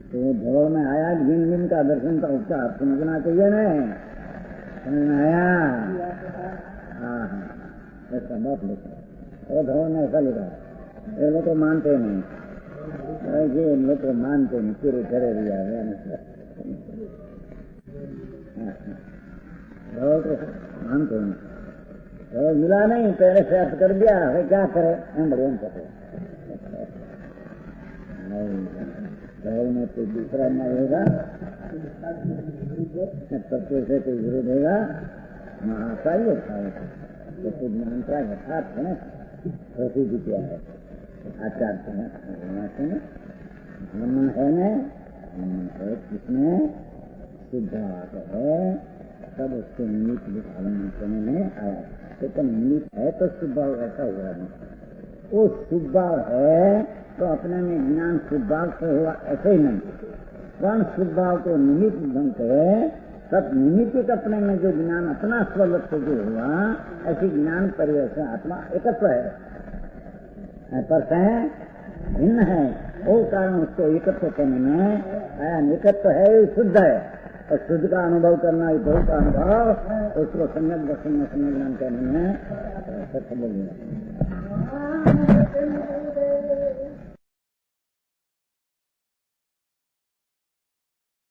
तो भव में आया जिन बिंब का दर्शन का उसका अर्थ समझना चाहिए न। समझ में आया? हाँ हाँ ऐसा बहुत लिखा और भव में ऐसा लिखा है। ये लोग तो मानते नहीं, ये लोग तो मानते नहीं, पूरे करे दिया मानते नहीं। तो मिला नहीं, पहले से अर्थ कर दिया, फिर क्या करे? बढ़िया करे नहीं में कोई दूसरा न होगा, तत्व से कोई विरोध होगा। महाशाही तो कुछ मंत्रा यथार्थ है, प्रसिद्धि क्या है? आचार्य मन है न, है जिसमें शुद्ध है तब उसके निमित्त आलम्बन करने में आया। लेकिन निमित्त है तो शुद्ध ऐसा हुआ नहीं। वो शुद्ध है तो अपने में ज्ञान शुद्ध से हुआ ऐसे ही नहीं। कौन शुद्ध को निमित्त ढंग है तब निमित्त अपने में जो ज्ञान अपना स्वलक्ष से जो हुआ ऐसी ज्ञान परिवेश से आत्मा एकत्व है पर भिन्न है। वो कारण उसको एकत्व करने में एकत्व है, शुद्ध है और शुद्ध का अनुभव करना ही बहुत का अनुभव उसको सम्यक दर्शन में सम्यक ज्ञान करने में सफल है।